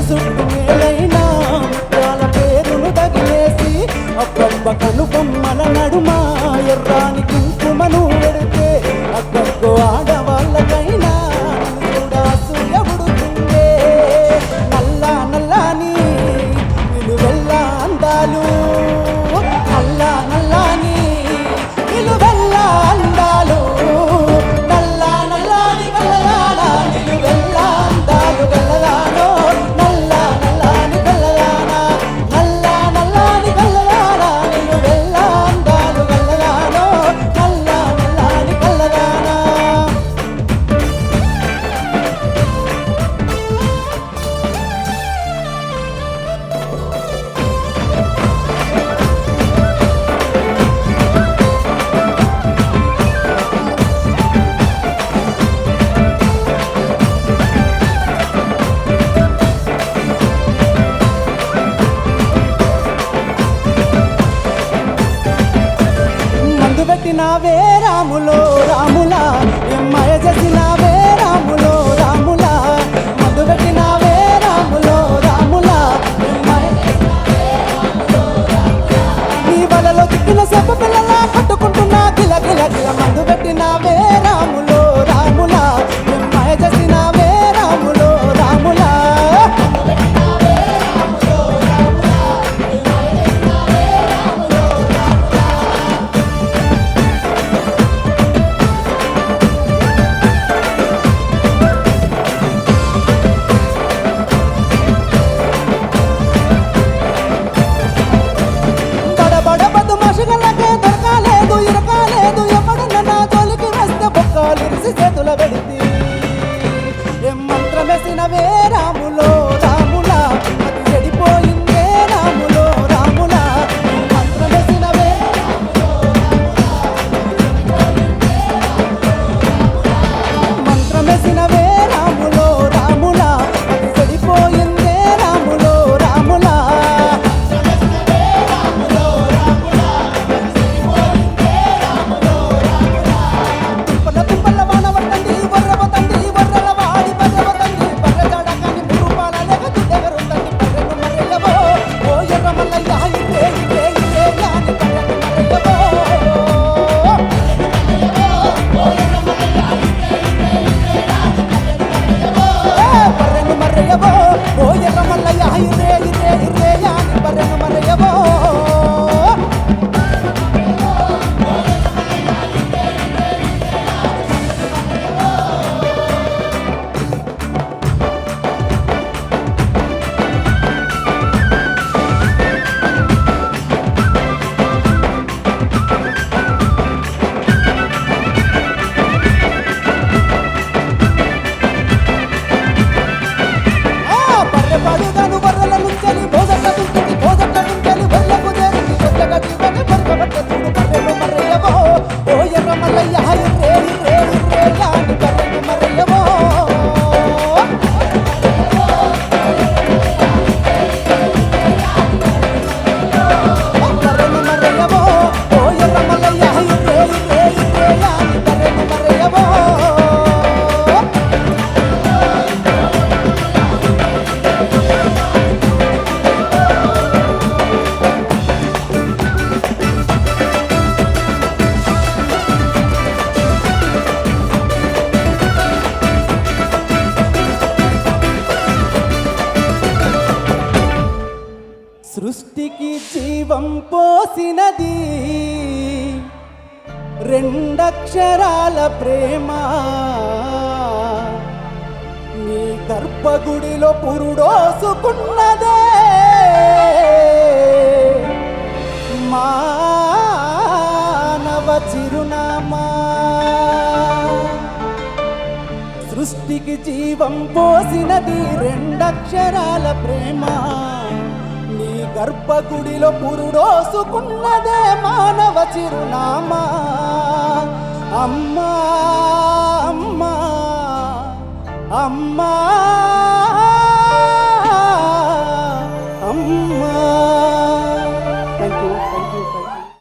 చుట్టూ మేలైనా ముత్యాల పేరును తగిలేసి అబ్బబ్బ కనుబొమ్మల నడుమ ఎర్రాని కుంకుమను పెడితే అక్కడికో ఆడవాళ్ళకైనా కూడా అసూయ పుడుతుందే. నల్లా నల్లాని నిలువెల్ల అందాలు, నల్లా నల్లాని నిలువెల్ల అందాలు, నల్లా నల్లాని కలలానా నిలువెల్ల అందాలు గలలానో, నల్లా నల్లాని కలలానా, నల్లా నల్లాని కలలానా నిలువెల్ల అందాలు గలలానో, నల్లా నల్లాని కలలానా. మందు పెట్టినావే రాములో రాములా, ఎమ్మయ చేసినావే రాములో రాములా, మందు పెట్టినావే రాములో రాములా, నీ వలలో చిక్కిన సేప పిల్లలా పట్టుకుంటున్నా గిల గిల గిల. మందు పెట్టినావే రాములో రాములా, ఎమ్మయ చేసినావే రాములో రాములా. బడబడ బదుమాషుగలకే దొరకాలేదు ఇరకాలేదు, ఎవడన్నా నా జోలికి వస్తే బొక్కాలు ఇరిసి చేతుల పెడితే. ఏం మంత్రమేసినవే రాములో రాములా, అది చెడిపోయిందే రాములో రాములా, మంత్రమేసినవే మంత్రమేసినవే రాములో రాములా, అది చెడిపోయిందే రాములో రాములా. తుప్పల తుప్పల వాన పట్టండి వర్రవ తండి వర్రల వాడి బర్రవ తండి బర్రజాడ కాని మురుపాల లేక దుద్దెగరుందండి బర్రెను మర్రెయ్యవో ఓ ఎర్ర మల్లయ్య ఇదే ఇదే ఇదే యాని బర్రెను మర్రెయ్యవో. బర్రెను మర్రెయ్యవో ఓ ఎర్ర మల్లయ్య ఇదే ఇదే ఇదే యాని బర్రెను మర్రెయ్యవో. బర్రె పడుగాను బర్రెల నుంచెలి భోజట్ల తుంచెలి భోజట్ల నుంచెలి బర్రెకు చేరింది కొత్తగా జీవని బర్రెబట్ట చూడు బర్రెను మర్రెయ్యవో ఓ ఎర్ర మల్లయ్య ఇర్రే ఇర్రే ఇర్రే యాని బర్రెను మర్రెయ్యవో. బర్రెను మర్రెయ్యవో ఓ ఎర్ర మల్లయ్య ఇర్రే ఇర్రే ఇర్రే యాని బర్రెను మర్రెయ్యవో. సృష్టికి జీవం పోసినది రెండక్షరాల ప్రేమ, నీ గర్భగుడిలో పురుడోసుకున్నదే మానవ చిరునామా. సృష్టికి జీవం పోసినది రెండక్షరాల ప్రేమ, నీ గర్భగుడిలో పురుడోసుకున్నదే మానవ చిరునామా. అమ్మా